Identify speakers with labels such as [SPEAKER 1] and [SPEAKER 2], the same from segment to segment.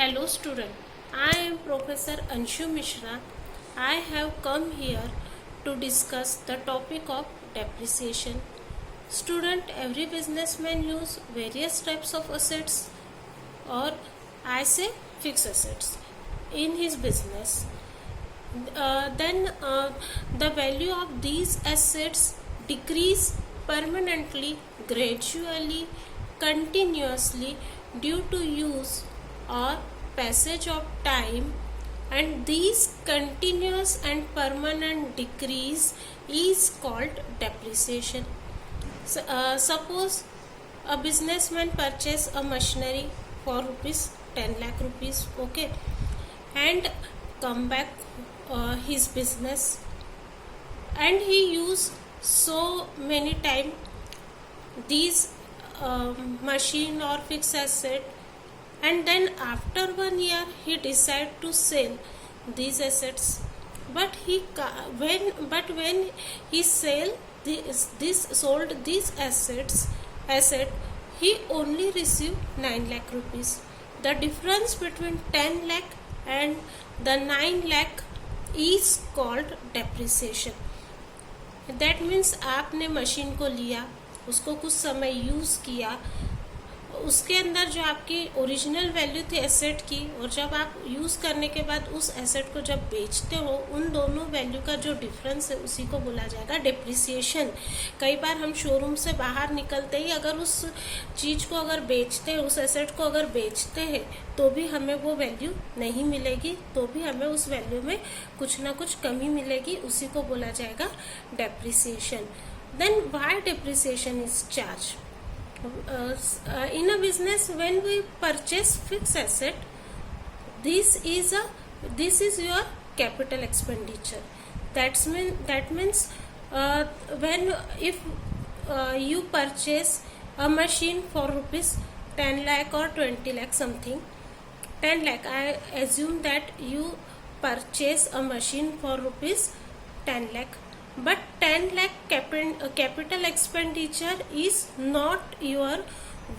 [SPEAKER 1] Hello student, I am Professor Anshu Mishra. I have come here to discuss the topic of depreciation. Student, every businessman use various types of assets, or I say fixed assets, in his business. Then the value of these assets decrease permanently, gradually, continuously due to use or passage of time, and this continuous and permanent decrease is called depreciation. Suppose a businessman purchase a machinery for rupees 10 lakh rupees, okay, and come back his business, and he use so many time these machine or fixed asset, and then after 1 year he decide to sell these assets, but when he sell sold these asset, he only receive 9 lakh rupees. The difference between 10 lakh and the 9 lakh is called depreciation. That means आपने machine को लिया, उसको कुछ समय use किया, उसके अंदर जो आपकी ओरिजिनल वैल्यू थी एसेट की, और जब आप यूज़ करने के बाद उस एसेट को जब बेचते हो, उन दोनों वैल्यू का जो डिफरेंस है उसी को बोला जाएगा डेप्रिसिएशन. कई बार हम शोरूम से बाहर निकलते ही अगर उस चीज़ को अगर बेचते हैं, उस एसेट को अगर बेचते हैं, तो भी हमें वो वैल्यू नहीं मिलेगी, तो भी हमें उस वैल्यू में कुछ ना कुछ कमी मिलेगी, उसी को बोला जाएगा depreciation. Then why depreciation is charge? In a business, when we purchase fixed asset, this is your capital expenditure. That means when if you purchase a machine for rupees 10 lakh or 20 lakh something, 10 lakh, I assume that you purchase a machine for rupees 10 lakh. But 10 lakh capital expenditure is not your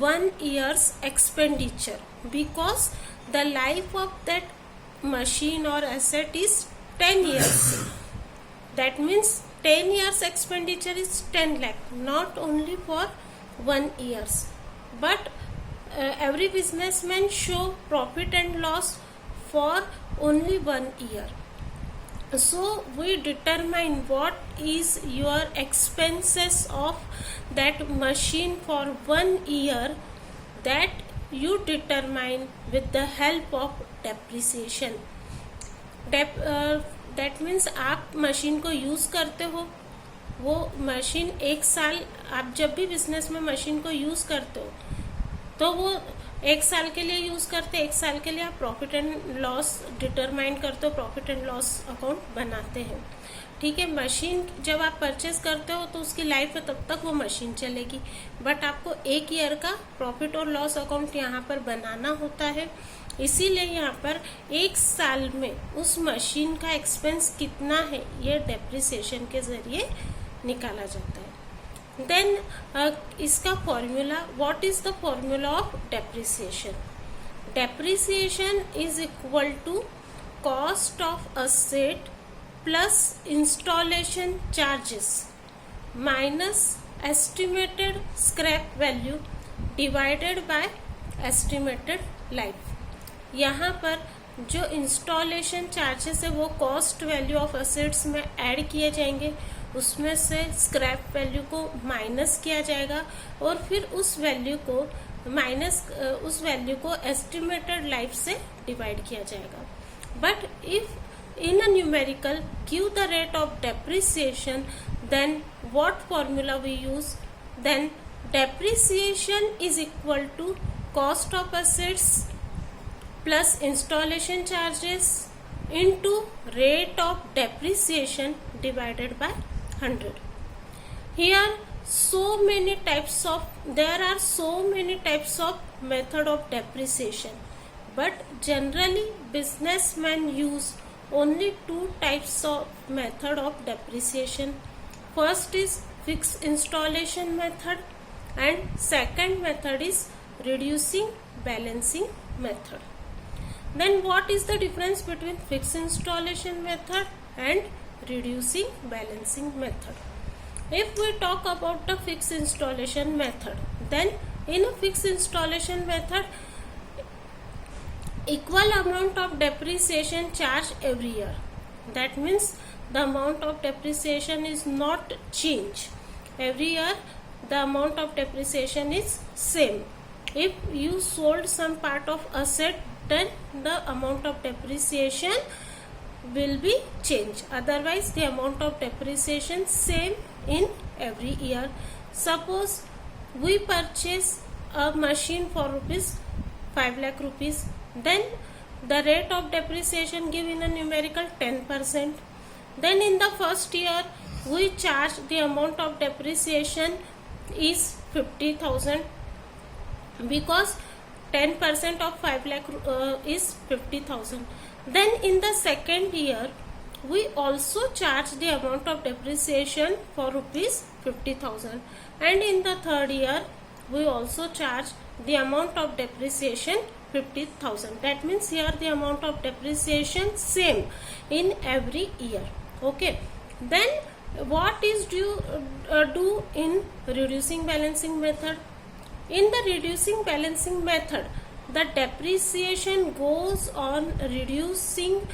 [SPEAKER 1] 1 year's expenditure, because the life of that machine or asset is 10 years. That means 10 years expenditure is 10 lakh, not only for 1 year. But every businessman show profit and loss for only 1 year. So we determine what is your expenses of that machine for 1 year, that you determine with the help of depreciation. That means आप machine को use करते हो, वो machine 1 साल, आप जब भी business में मशीन को यूज़ करते हो तो वो 1 साल के लिए यूज़ करते, 1 साल के लिए आप प्रॉफिट एंड लॉस डिटरमाइन करते हो, प्रॉफिट एंड लॉस अकाउंट बनाते हैं. ठीक है, मशीन जब आप परचेज करते हो तो उसकी लाइफ है, तब तक वो मशीन चलेगी, बट आपको 1 ईयर का प्रॉफिट और लॉस अकाउंट यहाँ पर बनाना होता है. इसीलिए यहाँ पर 1 साल में उस मशीन का एक्सपेंस कितना है, ये डेप्रिसिएशन के ज़रिए निकाला जाता है. देन इसका formula, what is the formula of depreciation? Depreciation is equal to cost of asset plus installation charges minus estimated scrap value divided by estimated life. यहाँ पर जो इंस्टॉलेशन चार्जेस है वो कॉस्ट वैल्यू ऑफ असेट्स में add किए जाएंगे, उसमें से स्क्रैप वैल्यू को माइनस किया जाएगा, और फिर उस वैल्यू को एस्टिमेटेड लाइफ से डिवाइड किया जाएगा. But if in a numerical give the rate of depreciation, then what formula we use? Then depreciation is equal to cost of assets plus installation charges into rate of depreciation divided by 100. Here there are so many types of method of depreciation, but generally businessmen use only 2 types of method of depreciation. First is fixed installation method, and second method is reducing balancing method. Then what is the difference between fixed installation method and reducing balancing method? If we talk about the fixed installation method, then in a fixed installation method, equal amount of depreciation charged every year. That means the amount of depreciation is not changed every year. The amount of depreciation is same. If you sold some part of asset, then the amount of depreciation will be changed. Otherwise, the amount of depreciation same in every year. Suppose we purchase a machine for 5 lakh rupees, then the rate of depreciation give in a numerical 10%. Then in the first year we charge the amount of depreciation is 50,000, because 10% of 5 lakh is 50,000. Then in the second year we also charge the amount of depreciation for rupees 50,000, and in the third year we also charge the amount of depreciation 50,000. That means here the amount of depreciation same in every year. Okay. Then what is do in reducing balancing method? In the reducing balancing method, the depreciation goes on reducing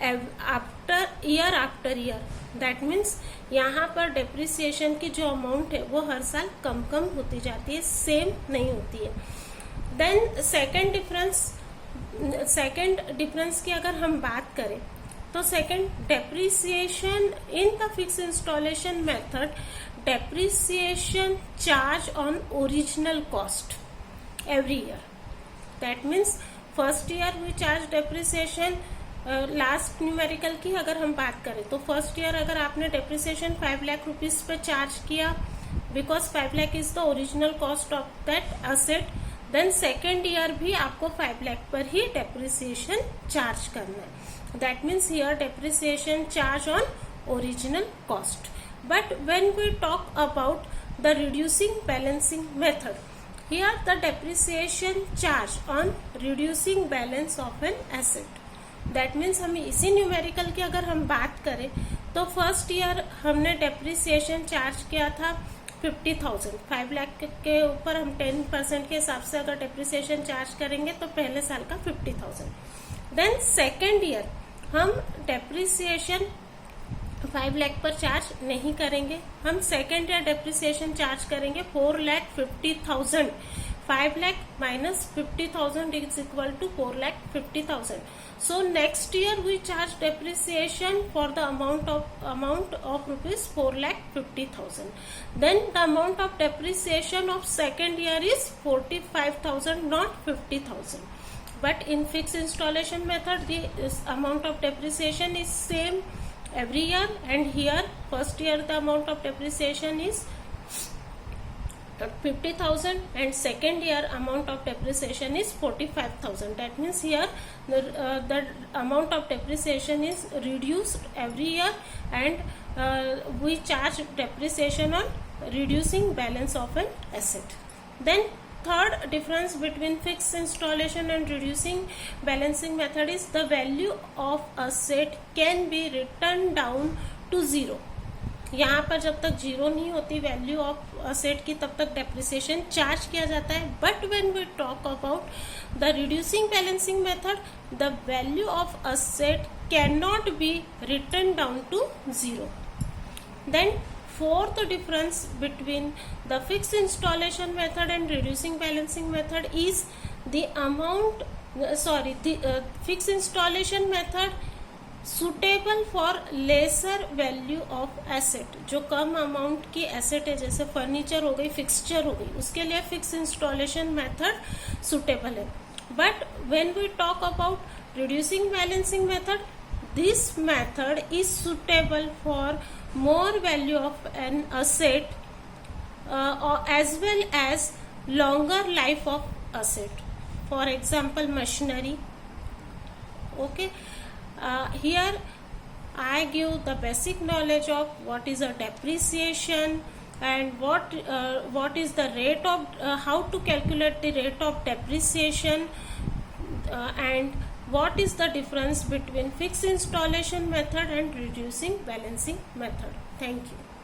[SPEAKER 1] after year. That means यहाँ पर depreciation की जो amount है वो हर साल कम होती जाती है, same नहीं होती है. Then second difference की अगर हम बात करें तो second, depreciation in the fixed installation method, depreciation charge on original cost every year. That means first year we charge depreciation. Last numerical की अगर हम बात करें तो फर्स्ट ईयर अगर आपने डेप्रिसिएशन 5 लाख रुपीस पे चार्ज किया, because 5 lakh is the original cost of that asset, then second year भी आपको 5 लाख पर ही डेप्रिसिएशन चार्ज करना है. That means here depreciation charge on original cost. But when we talk about the reducing balancing method, here the depreciation charge on reducing balance of an asset. That means हमें इसी numerical की अगर हम बात करें तो फर्स्ट ईयर हमने depreciation charge किया था 50,000. 5 लाख के ऊपर हम 10% के हिसाब से अगर डेप्रिसिएशन चार्ज करेंगे तो पहले साल का 50,000. देन सेकेंड ईयर हम डेप्रिसिएशन 5 लाख पर चार्ज नहीं करेंगे, हम सेकेंड ईयर डेप्रिसिएशन चार्ज करेंगे 4,50,000. 5 lakh minus 50,000 is equal to 4,50,000. So next year we charge depreciation for the amount of rupees 4,50,000. Then the amount of depreciation of second year is 45,000, not 50,000. But in fixed installation method, the amount of depreciation is same every year, and here first year the amount of depreciation is 50,000 and second year amount of depreciation is 45,000. That means here the amount of depreciation is reduced every year, and we charge depreciation on reducing balance of an asset. Then third difference between fixed installation and reducing balancing method is the value of asset can be written down to zero. यहाँ पर जब तक zero नहीं होती value of asset की तब तक depreciation charge किया जाता है. But when we talk about the reducing balancing method, the value of asset can not be written down to zero. Then fourth difference between the fixed installation method and reducing balancing method is the fixed installation method suitable for lesser value of asset. जो कम amount की asset है, जैसे furniture हो गई, fixture हो गई, उसके लिए फिक्स इंस्टॉलेशन मेथड सुटेबल है. But when we talk about reducing balancing method, this method is suitable for more value of an asset as well as longer life of asset. For example machinery. Okay. Here I give the basic knowledge of what is a depreciation and what is the rate of how to calculate the rate of depreciation and what is the difference between fixed installation method and reducing balancing method. Thank you.